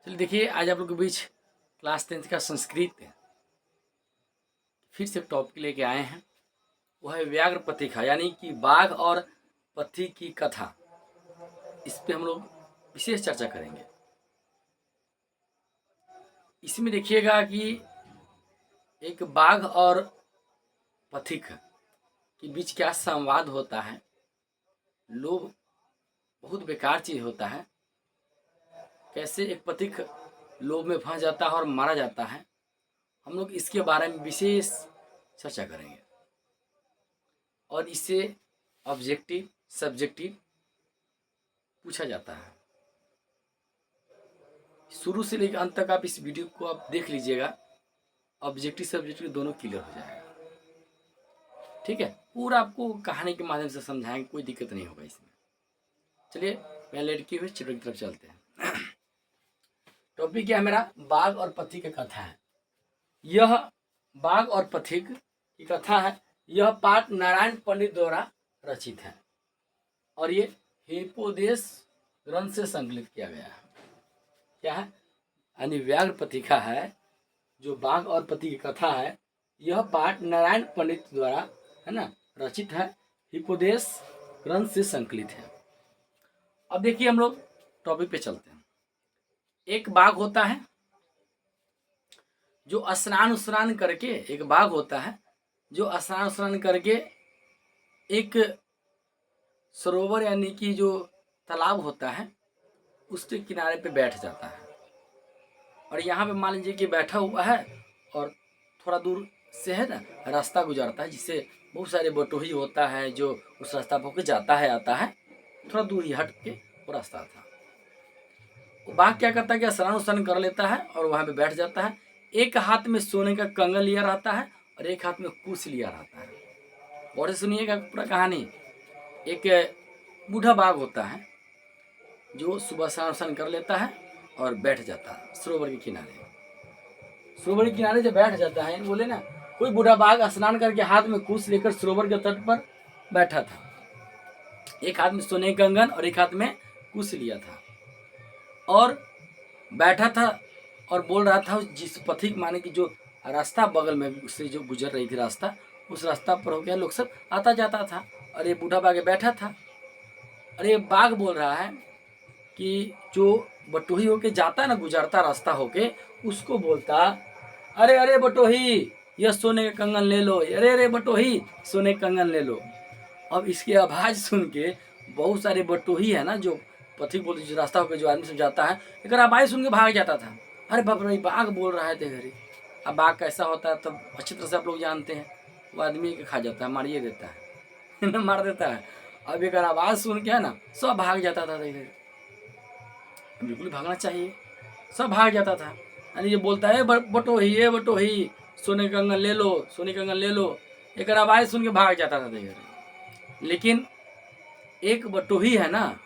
चलिए देखिए, आज आप लोग के बीच क्लास 10th का संस्कृत फिर से टॉपिक लेके आए हैं। वह है व्याघ्र पथिका, यानी कि बाघ और पथी की कथा। इस पे हम लोग विशेष चर्चा करेंगे। इसमें देखिएगा कि एक बाघ और पथिक के बीच क्या संवाद होता है। लोभ बहुत बेकार चीज होता है। कैसे एक पथिक लोभ में फंस जाता है और मारा जाता है, हम लोग इसके बारे में विशेष चर्चा करेंगे। और इससे ऑब्जेक्टिव सब्जेक्टिव पूछा जाता है। शुरू से लेकर अंत तक आप इस वीडियो को आप देख लीजिएगा, ऑब्जेक्टिव सब्जेक्टिव दोनों क्लियर हो जाएगा। ठीक है, पूरा आपको कहानी के माध्यम से समझाएंगे, कोई दिक्कत नहीं होगा इसमें। चलिए मैं लड़की हुए चित्र की तरफ चलते हैं। टॉपिक क्या है मेरा? बाघ और पथिक की कथा है। यह बाघ और पथिक की कथा है। यह पाठ नारायण पंडित द्वारा रचित है और ये हिपोदेश ग्रंथ से संकलित किया गया है। क्या है? यानी व्याघ्र पथिका है, जो बाघ और पति की कथा है। यह पाठ नारायण पंडित द्वारा है ना रचित है, हिपोदेश ग्रंथ से संकलित है। अब देखिए हम लोग टॉपिक पे चलते हैं। एक बाघ होता है जो स्नान करके, एक बाघ होता है जो स्नान करके एक सरोवर यानी कि जो तालाब होता है उसके किनारे पे बैठ जाता है। और यहाँ पे मान लीजिए कि बैठा हुआ है और थोड़ा दूर से है ना रास्ता गुजरता है, जिससे बहुत सारे बटोही होता है जो उस रास्ता पर होकर जाता है आता है। थोड़ा दूर ही हट के वो रास्ता था। वो बाघ क्या करता है कि स्नान कर लेता है और वहाँ पे बैठ जाता है। एक हाथ में सोने का कंगन लिया रहता है और एक हाथ में कुश लिया रहता है। और सुनिएगा पूरा कहानी। एक बूढ़ा बाघ होता है जो सुबह स्नान कर लेता है और बैठ जाता है सरोवर के किनारे। सरोवर के किनारे जब बैठ जाता है, बोले ना, कोई बूढ़ा बाघ स्नान करके हाथ में कुश लेकर सरोवर के तट पर बैठा था। एक हाथ में सोने का कंगन और एक हाथ में कुश लिया था और बैठा था और बोल रहा था। जिस पथिक माने कि जो रास्ता बगल में उससे जो गुजर रही थी रास्ता, उस रास्ता पर हो गया लोग सब आता जाता था और ये बूढ़ा बाघ बैठा था। और ये बाघ बोल रहा है कि जो बटोही होके जाता है ना, गुजरता रास्ता होके, उसको बोलता, अरे अरे बटोही, यह सोने का कंगन ले लो, अरे अरे बटोही, सोने का कंगन ले लो। अब इसकी आवाज़ सुन के बहुत सारे बटोही है ना, जो पथिक बोलते जो रास्ता होकर जो आदमी सब जाता है, एक आवाज़ सुन के भाग जाता था। अरे बाप रे, बाघ बोल रहा है ते घरी। अब बाघ कैसा होता है तब अच्छी तरह से आप लोग जानते हैं, वो आदमी के खा जाता है, मारिए देता है मार देता है। अब एक आवाज़ सुन के है ना सब भाग जाता था। देखिए बिल्कुल भागना चाहिए, सब भाग जाता था। यानी ये बोलता है बटोही, बटोही, सोने का कंगन ले लो, सोने का कंगन ले लो। एक आवाज़ सुन के भाग जाता था देखिए। लेकिन एक बटोही है ना,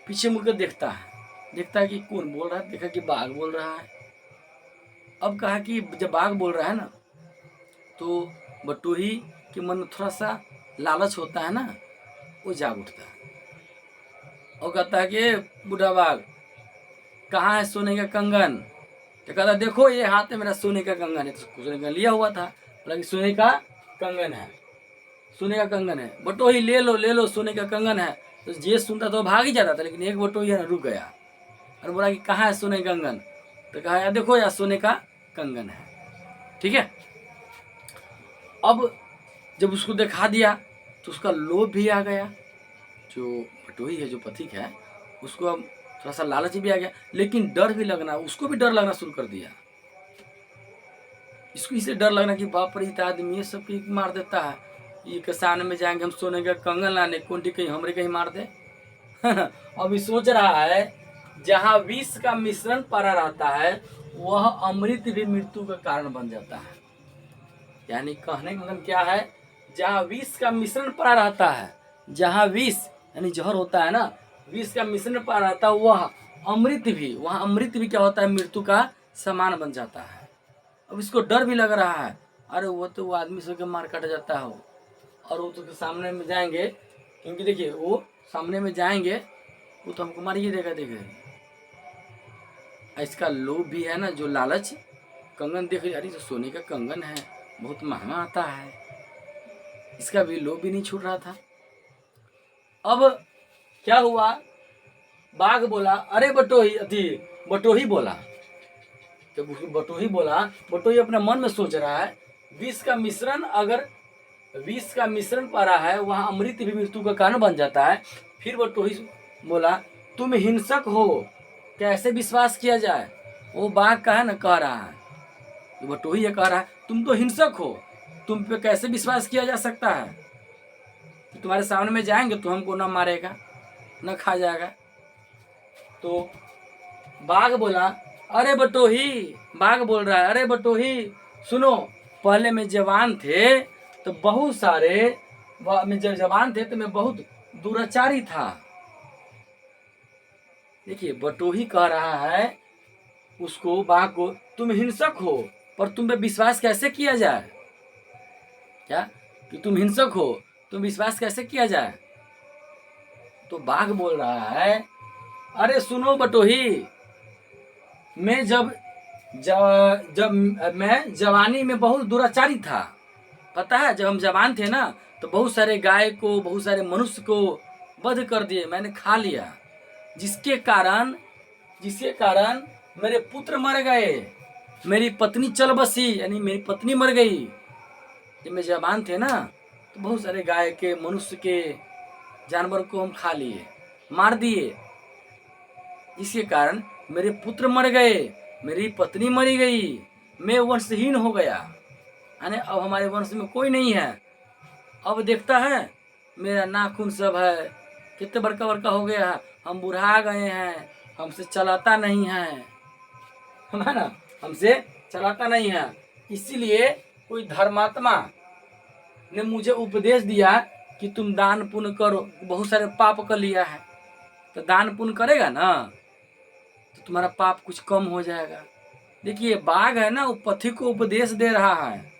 पीछे मुड़कर देखता है कि कौन बोल रहा है। देखा कि बाघ बोल रहा है। अब कहा कि जब बाघ बोल रहा है ना, तो बटोही के मन में थोड़ा सा लालच होता है ना, वो जाग उठता है और कहता है कि बूढ़ा बाघ, कहाँ है सोने का कंगन? तो कहता देखो ये हाथ में मेरा सोने का कंगन है। तो सोने का कंगन लिया हुआ था, बोला कि सोने का कंगन है, सोने का कंगन है, बटोही ले लो ले लो, सोने का कंगन है। तो ये सुनता तो भाग ही जाता था, लेकिन एक बटोही है ना रुक गया और बोला कि कहाँ है सोने का कंगन? तो कहा यार देखो यार सोने का कंगन है। ठीक है, अब जब उसको दिखा दिया तो उसका लोभ भी आ गया। जो बटोही है, जो पथिक है, उसको अब थोड़ा सा लालच भी आ गया, लेकिन डर भी लगना, उसको भी डर लगना शुरू कर दिया। इसको इसलिए डर लगना कि बाप रे इतना आदमी ये सब की मार देता है, ये किसान में जाएंगे हम सोने का कंगन लाने, कोंटी कहीं हमरे कहीं मार दे अभी सोच रहा है जहाँ विष का मिश्रण पड़ा रहता है वह अमृत भी मृत्यु का कारण बन जाता है। यानी कहने का मतलब क्या है, जहाँ विष का मिश्रण पड़ा रहता है, जहाँ विष यानी जहर होता है ना, विष का मिश्रण पड़ा रहता है, वह अमृत भी, वहाँ अमृत भी क्या होता है, मृत्यु का समान बन जाता है। अब इसको डर भी लग रहा है, अरे वो तो वो आदमी सबके मार काट जाता है और वो तो सामने में जाएंगे, क्योंकि देखिए वो सामने में जाएंगे वो तो हमको मारिए देगा। देखिए इसका लोभ भी है ना, जो लालच। कंगन देख रही, अरे तो सोने का कंगन है, बहुत महंगा आता है, इसका भी लोभ भी नहीं छूट रहा था। अब क्या हुआ, बाघ बोला, अरे बटोही, बटोही बोला, जब उसको बटोही बोला, बटोही अपने मन में सोच रहा है विष का मिश्रण, अगर विष का मिश्रण पड़ा है वहाँ अमृत भी मृत्यु का कारण बन जाता है। फिर बटोही बोला, तुम हिंसक हो, कैसे विश्वास किया जाए। वो बाघ का है ना कह रहा है, बटोही ये कह रहा है तुम तो हिंसक हो, तुम पे कैसे विश्वास किया जा सकता है, कि तुम्हारे सामने में जाएंगे तो हमको न मारेगा न खा जाएगा। तो बाघ बोला, अरे बटोही, बाघ बोल रहा है, अरे बटोही सुनो, पहले में जवान थे तो बहुत सारे, मैं जब जवान थे तो मैं बहुत दुराचारी था। देखिए बटोही कह रहा है उसको, बाघ को, तुम हिंसक हो पर तुम पे विश्वास कैसे किया जाए, क्या कि तुम हिंसक हो, तुम विश्वास कैसे किया जाए। तो बाघ बोल रहा है, अरे सुनो बटोही, मैं जब मैं जवानी में बहुत दुराचारी था, पता है जब हम जवान थे ना तो बहुत सारे गाय को, बहुत सारे मनुष्य को वध कर दिए, मैंने खा लिया, जिसके कारण मेरे पुत्र मर गए, मेरी पत्नी चल बसी, यानी मेरी पत्नी मर गई। जब मैं जवान थे ना तो बहुत सारे गाय के, मनुष्य के, जानवर को हम खा लिए, मार दिए, इसके कारण मेरे पुत्र मर गए, मेरी पत्नी मरी गई, मैं वंशहीन हो गया, यानी अब हमारे वंश में कोई नहीं है। अब देखता है मेरा नाखून सब है, कितने बड़का बड़का हो गया है, हम बुढ़ा गए हैं, हमसे चलाता नहीं है, है ना, हमसे चलाता नहीं है। इसीलिए कोई धर्मात्मा ने मुझे उपदेश दिया कि तुम दान पुण्य करो, बहुत सारे पाप कर लिया है तो दान पुण्य करेगा ना तो तुम्हारा पाप कुछ कम हो जाएगा। देखिए बाघ है ना, वो पथी को उपदेश दे रहा है,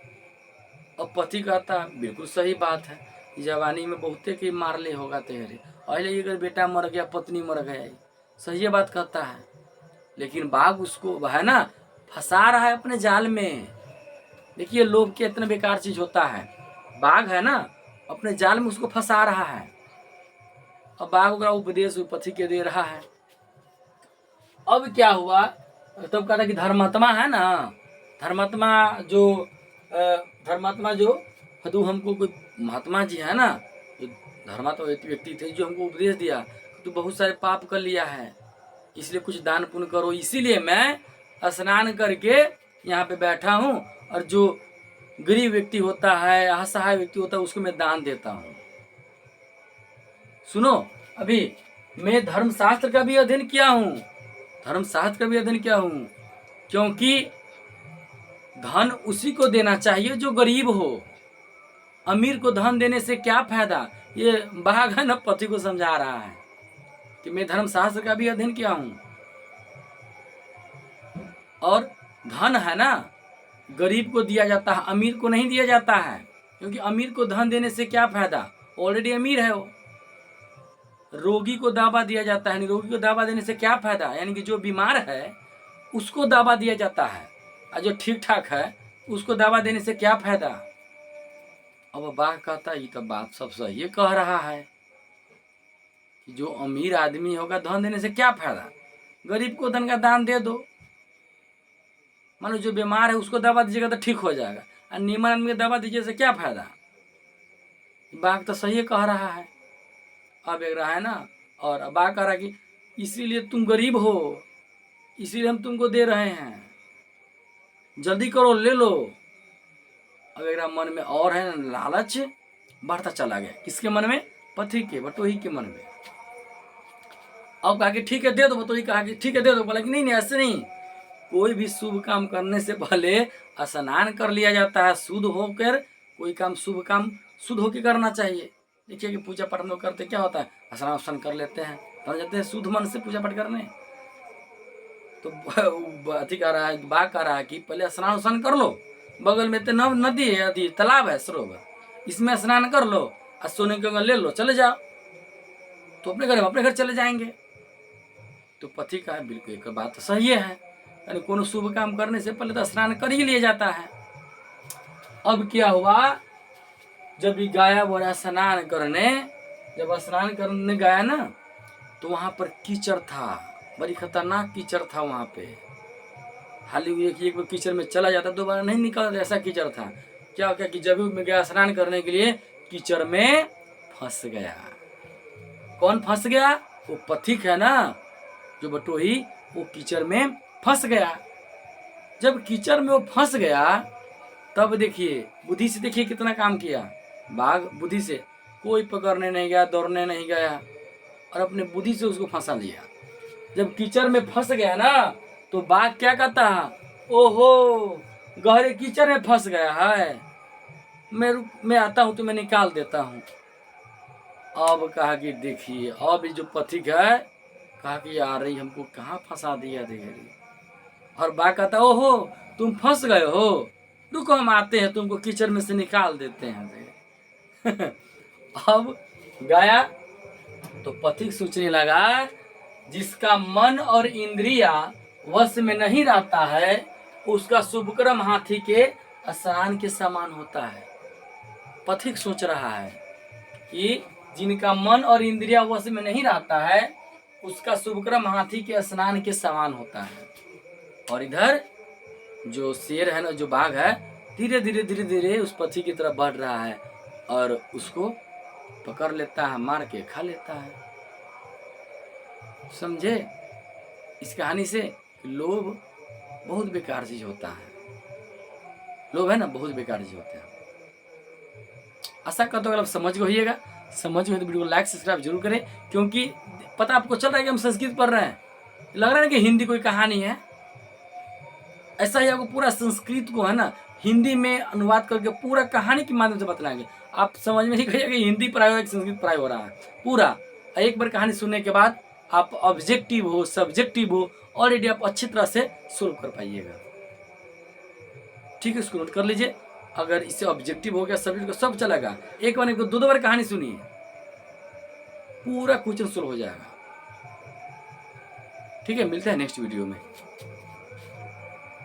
और पति कहता बिल्कुल सही बात है, जवानी में बहुते के मार ले होगा तेरे, अरे अगर बेटा मर गया, पत्नी मर गया, सही बात कहता है। लेकिन बाघ उसको है ना फंसा रहा है अपने जाल में। देखिए लोभ के इतना बेकार चीज होता है, बाघ है ना अपने जाल में उसको फंसा रहा है। अब बाघ का उपदेश पति के दे रहा है। अब क्या हुआ, तब कहता कि धर्मात्मा है ना, धर्मात्मा जो तो हमको कोई महात्मा जी है ना, जो धर्मात्मा व्यक्ति थे, जो हमको उपदेश दिया तो बहुत सारे पाप कर लिया है, इसलिए कुछ दान पुण्य करो। इसीलिए मैं स्नान करके यहाँ पे बैठा हूँ, और जो गरीब व्यक्ति होता है, असहाय व्यक्ति होता है, उसको मैं दान देता हूँ। सुनो, अभी मैं धर्मशास्त्र का भी अध्ययन किया हूँ, धर्मशास्त्र का भी अध्ययन किया हूँ, क्योंकि धन उसी को देना चाहिए जो गरीब हो, अमीर को धन देने से क्या फायदा। ये बाघ है ना पति को समझा रहा है कि मैं धर्मशास्त्र का भी अध्ययन किया हूँ, और धन है ना गरीब को दिया जाता है, अमीर को नहीं दिया जाता है, क्योंकि अमीर को धन देने से क्या फायदा, ऑलरेडी अमीर है वो। रोगी को दवा दिया जाता है, रोगी को दवा देने से क्या फायदा, यानी कि जो बीमार है उसको दवा दिया जाता है, और जो ठीक ठाक है उसको दवा देने से क्या फायदा। अब बाघ कहता है ये तो बात सब सही कह रहा है, कि जो अमीर आदमी होगा धन देने से क्या फायदा, गरीब को धन का दान दे दो, मान लो जो बीमार है उसको दवा दीजिएगा तो ठीक हो जाएगा, और नीमन आदमी को दवा दीजिए से क्या फायदा। बाघ तो सही कह रहा है। अब एक रहा है ना, और बाघ कह रहा है कि इसीलिए तुम गरीब हो, इसीलिए हम तुमको दे रहे हैं, जल्दी करो ले लो। अब एक मन में और है ना लालच बढ़ता चला गया, किसके मन में, पति के, बटोही के मन में। अब कहा कि ठीक है दे दो, बटोही कहा कि ठीक है दे दो, बोला कि नहीं ऐसे नहीं, कोई भी शुभ काम करने से पहले स्नान कर लिया जाता है, शुद्ध होकर कोई काम, शुभ काम शुद्ध होकर करना चाहिए। देखिए कि पूजा पाठ हम लोग करते क्या होता है, स्नान कर लेते हैं, बन जाते हैं शुद्ध मन से पूजा पाठ करने। तो अति कह रहा है, बाघ कह रहा है कि पहले स्नान कर लो, बगल में तो नदी है, नदी तालाब है, सरोवर, इसमें स्नान कर लो, और सोने के ले लो, चले जाओ, तो अपने घर चले जाएंगे। तो पति का बिल्कुल एक बात तो सही है, यानी कोनो शुभ काम करने से पहले तो स्नान कर ही लिया जाता है। अब क्या हुआ, जब ये गाया बोला स्नान करने, जब स्नान करने गया ना तो वहां पर कीचड़ था, बड़ी खतरनाक कीचड़ था वहां पे। हाली एक बार कीचड़ में चला जाता दोबारा नहीं निकलता, ऐसा कीचड़ था। क्या हो गया कि जब मैं गया स्नान करने के लिए, कीचड़ में फंस गया। कौन फंस गया? वो पथिक है ना, जो बटोही, वो कीचड़ में फंस गया। जब कीचड़ में वो फंस गया तब देखिए बुद्धि से, देखिए कितना काम किया बाघ बुद्धि से। कोई पकड़ने नहीं गया, दौड़ने नहीं गया, और अपने बुद्धि से उसको फंसा लिया। जब कीचड़ में फंस गया ना तो बाघ क्या कहता है, ओहो गहरे कीचड़ में फंस गया है, मैं आता हूं तो मैं निकाल देता हूं। अब कहा कि देखिए, अब जो पथिक है कहा कि यार हमको कहाँ फंसा दिया देगी। और बाघ कहता, ओहो तुम फंस गए हो, रुको हम आते हैं, तुमको कीचड़ में से निकाल देते हैं। अब गया तो पथिक सोचने लगा, जिसका मन और इंद्रिया वश में नहीं रहता है उसका शुभक्रम हाथी के स्नान के समान होता है। पथिक सोच रहा है कि जिनका मन और इंद्रिया वश में नहीं रहता है उसका शुभक्रम हाथी के स्नान के समान होता है। और इधर जो शेर है ना, जो बाघ है, धीरे धीरे धीरे धीरे उस पथिक की तरफ बढ़ रहा है और उसको पकड़ लेता है, मार के खा लेता है। समझे इस कहानी से? लोभ बहुत बेकार चीज होता है। लोभ है ना, बहुत बेकार चीज होता है। आशा करता हूँ अगर आप समझ गए होइएगा, समझ गए तो वीडियो को लाइक सब्सक्राइब जरूर करें, क्योंकि पता आपको चल रहा है कि हम संस्कृत पढ़ रहे हैं, लग रहा है कि हिंदी कोई कहानी है। ऐसा ही आपको पूरा संस्कृत को है ना हिंदी में अनुवाद करके पूरा कहानी के माध्यम से बतलाएंगे। आप समझ में नहीं कहिएगा कि हिंदी पढ़ाई हो रहा है कि संस्कृत पढ़ाई हो रहा है। पूरा एक बार कहानी सुनने के बाद आप ऑब्जेक्टिव हो, सब्जेक्टिव हो, ऑलरेडी आप अच्छी तरह से सोल्व कर पाइएगा। ठीक है, इसको नोट कर लीजिए। अगर इससे ऑब्जेक्टिव हो गया, सब्जेक्ट को सब चलेगा, एक बार को दो बार कहानी सुनिए, पूरा क्वेश्चन सोल्व हो जाएगा। ठीक है, मिलते हैं नेक्स्ट वीडियो में।